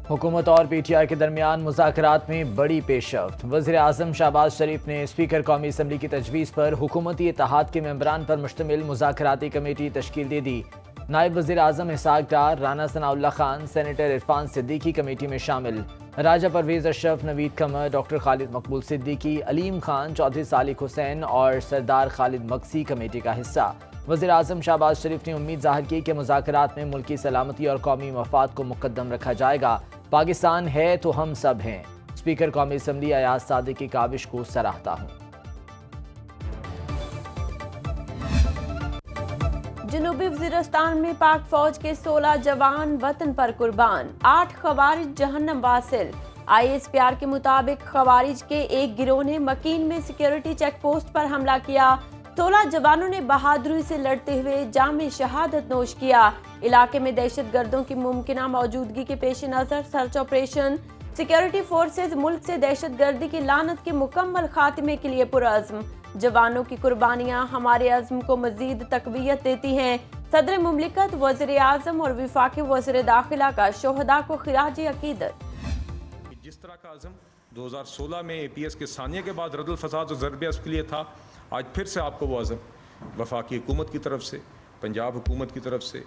हुकूमत और पीटीआई के दरमियान मुज़ाकरात में बड़ी पेशरफ्त। वज़ीर आज़म शहबाज शरीफ ने स्पीकर कौमी असम्बली की तजवीज़ पर हुकूमती इत्तेहाद के मेंबरान पर मुश्तमिल मुज़ाकराती कमेटी तश्कील दे दी। नायब वज़ीर आज़म इसहाक डार, राना सनाउल्लाह खान, सेनेटर इरफान सिद्दीकी कमेटी में शामिल। राजा परवेज़ अशरफ, नवीद कमर, डॉक्टर खालिद मकबूल सिद्दीकी, अलीम खान, चौधरी सालिक हुसैन और सरदार खालिद मक्सी कमेटी का हिस्सा। वज़ीर आज़म शहबाज शरीफ ने उम्मीद ज़ाहिर की कि मुज़ाकरात में मुल्की सलामती और कौमी मफाद को मुकद्दम रखा जाएगा। पाकिस्तान है तो हम सब हैं। स्पीकर कौमी असम्बली अयाज सादिक की काविश को सराहता हूँ। जनूबी वज़ीरिस्तान में पाक फौज के 16 जवान वतन पर कुर्बान, 8 खवारिज जहन्नम वासिल। ISPR के मुताबिक खवारिज के एक गिरोह ने मकीन में सिक्योरिटी चेक पोस्ट पर हमला किया। 16 जवानों ने बहादुरी से लड़ते हुए जामे शहादत नोश किया। इलाके में दहशत गर्दों की मुमकिना मौजूदगी के पेश नज़र सर्च ऑपरेशन। सिक्योरिटी फोर्सेज मुल्क से दहशत गर्दी की लानत के मुकम्मल खात्मे के लिए पुरअज़्म। जवानों की कुर्बानियां हमारे अज़्म को मजीद तक़वियत देती हैं। सदर मुमलिकत, वज़ीर आज़म और वफाकी वज़ीर दाखिला का शोहदा को खिराज अकीदत। जिस तरह का अज़्म 2016 में APS के सानिया के बाद रद्दुल फसाद और ज़रबे उसके लिए था, आज फिर से आपको वो अज़्म वफाकी हुकूमत की तरफ से, पंजाब हुकूमत की तरफ से,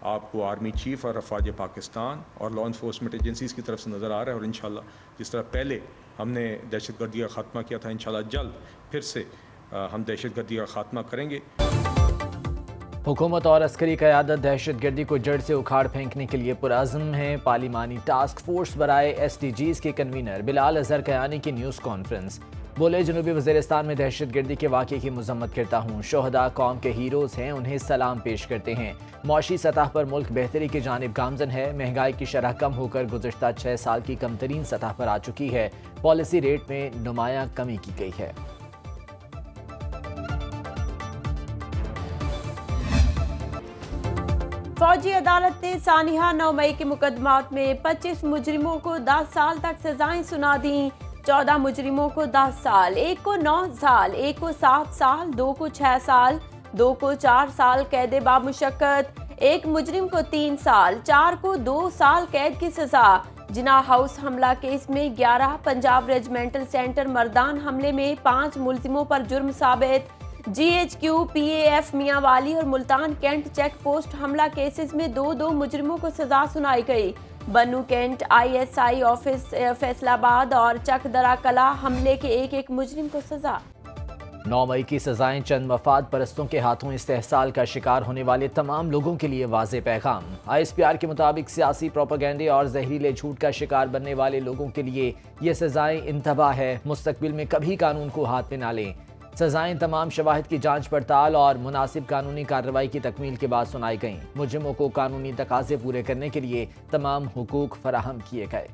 आपको आर्मी चीफ और अफवाज पाकिस्तान और लॉ इन्फोर्समेंट एजेंसीज़ की तरफ से नज़र आ रहा है। और इंशाल्लाह जिस तरह पहले हमने दहशत गर्दी का ख़ात्मा किया था, इंशाल्लाह जल्द फिर से हम दहशत गर्दी का ख़ात्मा करेंगे। हुकूमत और अस्करी क़यादत दहशत गर्दी को जड़ से उखाड़ फेंकने के लिए पुरअज़्म है। पार्लिमानी टास्क फोर्स बराए SDGs के कन्वीनर बिलाल अज़हर कयानी की न्यूज़ कॉन्फ्रेंस। बोले, जनूबी वज़ीरिस्तान में दहशत गर्दी के वाक़े की मज़म्मत करता हूँ। शोहदा कौम के हीरोज़ हैं, उन्हें सलाम पेश करते हैं। मौशी सतह पर मुल्क बेहतरी की जानिब गामज़न है। महंगाई की शरह कम होकर गुज़श्ता 6 साल की कम तरीन सतह पर आ चुकी है। पॉलिसी रेट में नुमायाँ कमी की गई है। फौजी अदालत ने सानिहा 9 मई के मुकदमात में 25 मुजरिमों को 10 साल तक सजाएं सुना दी। 14 मुजरिमों को 10 साल, एक को 9 साल, एक को 7 साल, 2 को 6 साल, 2 को 4 साल कैद बामुशक्कत, एक मुजरिम को 3 साल, 4 को 2 साल कैद की सजा। जिना हाउस हमला केस में 11 पंजाब रेजिमेंटल सेंटर मर्दान हमले में 5 मुलजिमों पर जुर्म साबित। GHQ, PAF मियांवाली और मुल्तान कैंट चेक पोस्ट हमला केसेस में 2 मुजरिमों को सजा सुनाई गई। बन्नू कैंट ISI ऑफिस फैसलाबाद और चकदरा कला हमले के एक मुजरिम को सजा। 9 मई की सजाएं चंद मफाद परस्तों के हाथों इस्तेहसाल का शिकार होने वाले तमाम लोगों के लिए वाज़े पैगाम। ISPR के मुताबिक सियासी प्रोपेगेंडे और जहरीले झूठ का शिकार बनने वाले लोगों के लिए ये सजाएं इंतबा है। मुस्तकबिल में कभी कानून को हाथ में ना लें। सजाएं तमाम शवाहिद की जांच पड़ताल और मुनासिब कानूनी कार्रवाई की तकमील के बाद सुनाई गईं। मुजरिमों को कानूनी तकाजे पूरे करने के लिए तमाम हुकूक फराहम किए गए।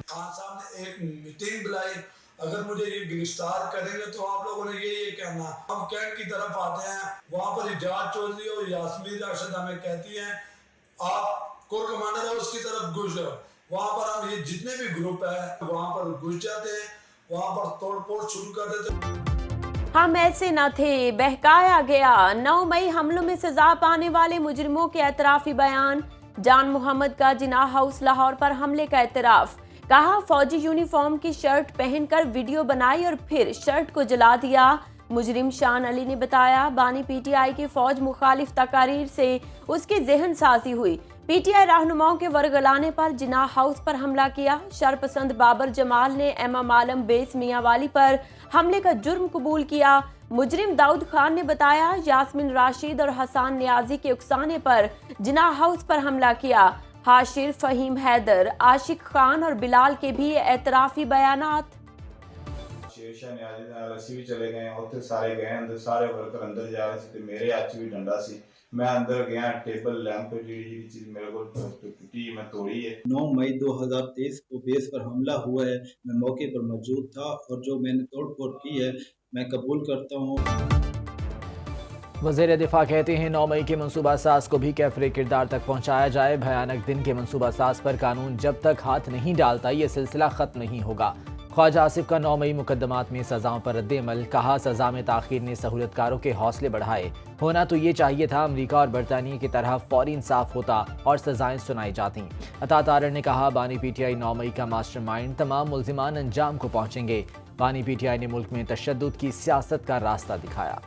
खान साहब ने एक मीटिंग बुलाई, अगर मुझे ये गिरफ्तार करेंगे तो आप लोगों ने ये कहना। हम कैंट की तरफ आते हैं, वहाँ पर इजाज चौधरी और यास्मीन राशिद हमें कहती हैं आप कोर कमांडर है उसकी तरफ घुस जाओ। वहाँ पर हम ये जितने भी ग्रुप है वहाँ पर घुस जाते हैं, वहाँ पर तोड़फोड़ शुरू कर देते। हम ऐसे न थे, बहकाया गया। 9 मई हमलों में सजा पाने वाले मुजरिमों के एतराफी बयान। जान मोहम्मद का जिनाह हाउस लाहौर पर हमले का एतराफ। कहा, फौजी यूनिफॉर्म की शर्ट पहनकर वीडियो बनाई और फिर शर्ट को जला दिया। मुजरिम शान अली ने बताया, बानी PTI की फौज मुखालिफ तकारीर से उसकी जहन साजी हुई। PTI रहनुमाओं के वरगलाने पर जिनाह हाउस पर हमला किया। शरपसंद बाबर जमाल ने इमाम आलम बेस मियांवाली पर हमले का जुर्म कबूल किया। मुजरिम दाऊद खान ने बताया, यास्मीन राशिद और हसान नियाजी के उकसाने पर जिनाह हाउस पर हमला किया। हाशिर, फहीम हैदर, आशिक खान और बिलाल के भी एतराफी बयानात। शेरशाह नियाजी नाल असीं भी चले गए, उत्थे सारे गए, अंदर सारे वर्कर अंदर जा रहे थे, मेरे हाथ भी डंडा सी। मैं अंदर गया, टेबल लैंप जी चीज मेरे को टूटी मैं तोड़ी है। 9 मई 2023 को बेस पर हमला हुआ है। मैं मौके पर मौजूद था और जो मैंने तोड़फोड़ की है मैं कबूल करता हूँ। वज़ीर दिफा कहते हैं, 9 मई के मनसूबा साज को भी कैफरे किरदार तक पहुँचाया जाए। भयानक दिन के मनसूबा साज पर कानून जब तक हाथ नहीं डालता ये सिलसिला ख़त्म नहीं होगा। ख्वाजा आसिफ का 9 मई मुकदमात में सजाओं पर रद्द-ए-अमल, कहा सजा में ताखीर ने सहूलतकारों के हौसले बढ़ाए। होना तो ये चाहिए था अमरीका और बरतानिया की तरह फौरी इंसाफ होता और सजाएं सुनाई जाती। अता तारड़ ने कहा बानी पीटीआई 9 मई का मास्टरमाइंड, तमाम मुल्जिमान अंजाम को पहुंचेंगे। बानी पीटीआई ने मुल्क में तशद्दुद की सियासत का रास्ता दिखाया।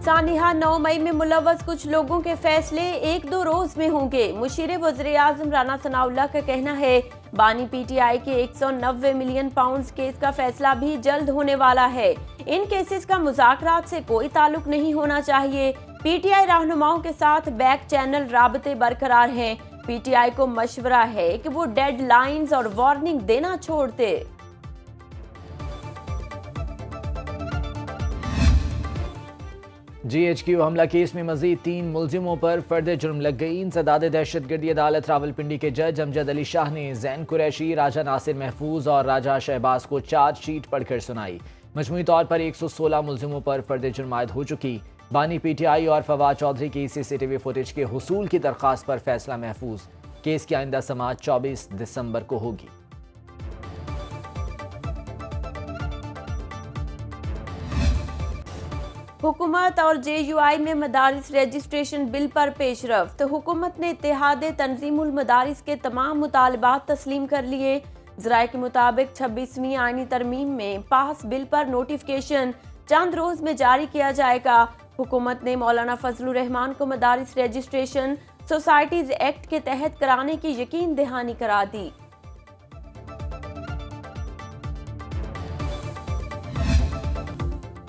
सानिहा 9 मई में मुलव्वस कुछ लोगों के फैसले 1-2 रोज में होंगे। मुशीर वज़ीर आज़म राना सनाउल्लाह का कहना है बानी पीटीआई के 190 मिलियन पाउंड केस का फैसला भी जल्द होने वाला है। इन केसेस का मुज़ाकरात से कोई ताल्लुक नहीं होना चाहिए। पीटीआई रहनुमाओं के साथ बैक चैनल राबते बरकरार हैं। पीटीआई को मशवरा है कि वो डेडलाइंस और वार्निंग देना छोड़ दे। GHQ हमला केस में मजीद 3 मुल्जिमों पर फर्द जुर्म लग गई। इंसदाद दहशतगर्दी अदालत रावलपिंडी के जज अमजद अली शाह ने जैन कुरैशी, राजा नासिर महफूज और राजा शहबाज को चार्जशीट पढ़कर सुनाई। मजमूई तौर पर 116 मुल्जिमों पर फर्द जुर्म आयद हो चुकी। बानी पीटीआई और फवाद चौधरी की CCTV फुटेज के हुसूल की दरख्वास्त पर फैसला महफूज। केस की आइंदा समाअत 24 दिसंबर को होगी। हुकूमत और JUI में मदारिस रजिस्ट्रेशन बिल पर पेशरफ्त। हुकूमत ने इत्तेहाद तंजीमुल मदारिस के तमाम मुतालबात तस्लीम कर लिए। ज़राए के मुताबिक 26वीं आईनी तरमीम में पास बिल पर नोटिफिकेशन चंद रोज में जारी किया जाएगा। हुकूमत ने मौलाना फजलुर रहमान को मदारिस रजिस्ट्रेशन सोसाइटीज एक्ट के तहत कराने की यकीन दहानी करा दी।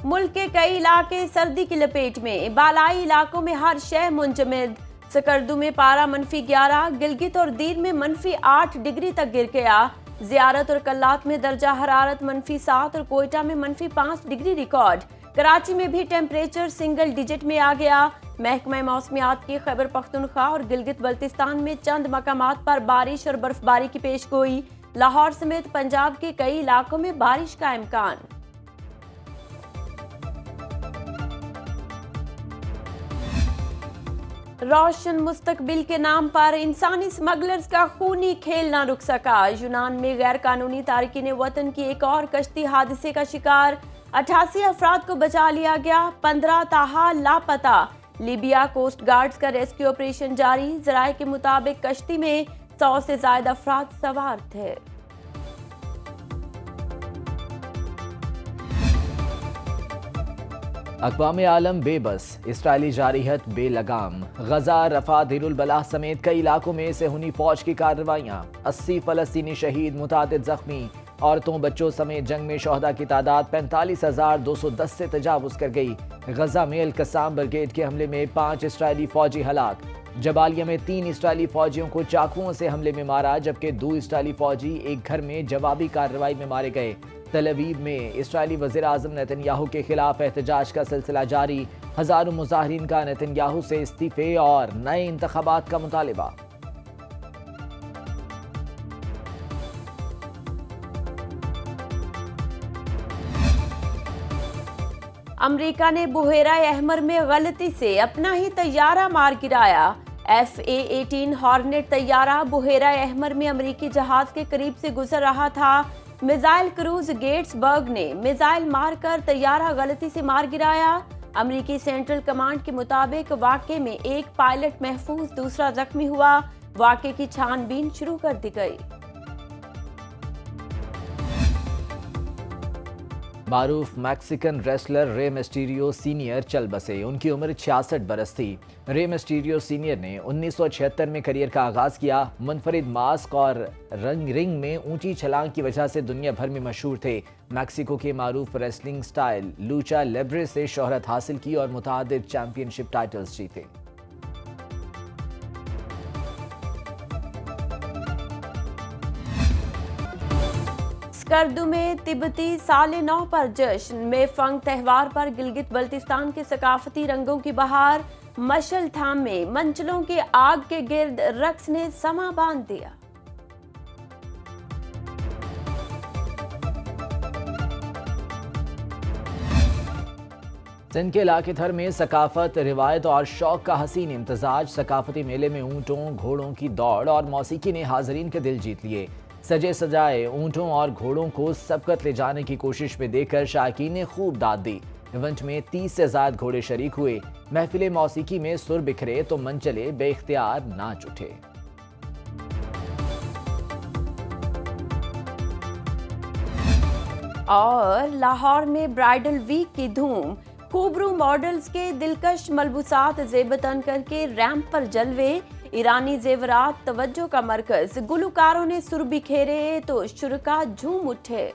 मुल्क के कई इलाके सर्दी की लपेट में, बालाई इलाकों में हर शय मुंजमद। सकर्दू में पारा -11, गिलगित और दीर में -8 डिग्री तक गिर गया। जियारत और कल्लात में दर्जा हरारत -7 और कोयटा में -5 डिग्री रिकॉर्ड। कराची में भी टेम्परेचर सिंगल डिजिट में आ गया। महकमा मौसमियात की खैबर पख्तूनख्वा और गिलगित बल्तिस्तान में चंद मकामात पर बारिश और बर्फबारी की पेशगोई। लाहौर समेत पंजाब के कई इलाकों में बारिश का इम्कान। रोशन मुस्तकबिल के नाम पर इंसानी स्मगलर्स का खूनी खेल ना रुक सका। यूनान में गैर कानूनी तारकीन वतन की एक और कश्ती हादसे का शिकार। 88 अफराद को बचा लिया गया, 15 ताहाल लापता। लीबिया कोस्ट गार्ड्स का रेस्क्यू ऑपरेशन जारी। ज़राए के मुताबिक कश्ती में 100 से ज्यादा अफराद सवार थे। अक़वाम आलम बेबस, इसराइली जारिहत बेलगाम। गजा, रफा, दिरुल बलाह समेत कई इलाकों में सेहूनी फौज की कार्रवाइयाँ। 80 फ़लस्तीनी शहीद, मुतादिद जख्मी। औरतों बच्चों समेत जंग में शहदा की तादाद 45,210 से तजावुज़ कर गई। गजा में अल-कसाम ब्रिगेड के हमले में 5 इसराइली फौजी हलाक। जबालिया में 3 इसराइली फौजियों को चाकुओं से हमले में मारा, जबकि 2 इसराइली फौजी एक घर में जवाबी कार्रवाई में मारे गए। तल अवीव में इसराइली वज़ीर आज़म नेतन्याहू के खिलाफ एहतजाज का सिलसिला जारी। हजारों मुजाहिरीन का नेतन्याहू से इस्तीफे और नए इंतखाबात का मुतालिबा। अमेरिका ने बुहेरा अहमर में गलती से अपना ही तैयारा मार गिराया। FA-18 हॉर्नेट तैयारा बुहेरा अहमर में अमेरिकी जहाज के करीब से गुजर रहा था। मिसाइल क्रूज गेट्सबर्ग ने मिसाइल मारकर तैयारा गलती से मार गिराया। अमेरिकी सेंट्रल कमांड के मुताबिक वाक़े में एक पायलट महफूज, दूसरा जख्मी हुआ। वाक़े की छानबीन शुरू कर दी गई। मारूफ Mexican wrestler Rey Mysterio senior चल बसे। उनकी उम्र 66 बरस थी। रे मिस्टीरियो सीनियर ने 1976 में करियर का आगाज किया। मुनफरिद मास्क और रिंग में ऊंची छलांग की वजह से दुनिया भर में मशहूर थे। मैक्सिको के मारूफ रेसलिंग स्टाइल लूचा लिब्रे से शोहरत हासिल की और मुतअद्दिद चैंपियनशिप टाइटल्स जीते। स्कर्दू में तिब्बती साले नौ पर जश्न। मेफंग त्यौहार पर गिलगित बल्तिस्तान के सकाफती रंगों की बहार। मशल थामे मंचलों की आग के गिर्द रक्स ने समा बांध दिया। सिंध के इलाके भर में सकाफत, रिवायत और शौक का हसीन इम्तजाज। सकाफती मेले में ऊँटों, घोड़ों की दौड़ और मौसीकी ने हाजरीन के दिल जीत लिए। सजे सजाए ऊँटों और घोड़ों को सबकत ले जाने की कोशिश में देखकर शायकीन ने खूब दाद दी। इवेंट में 30 से ज्यादा घोड़े शरीक हुए। महफिल मौसीकी में सुर बिखरे तो मनचले बेख्तियार नाच उठे। और लाहौर में ब्राइडल वीक की धूम। खूबरू मॉडल्स के दिलकश मलबूसात ज़ेबतन करके रैंप पर जलवे। ईरानी जेवरात तवज्जो का मरकज। गुलकारों ने सुर बिखेरे तो शुरका झूम उठे।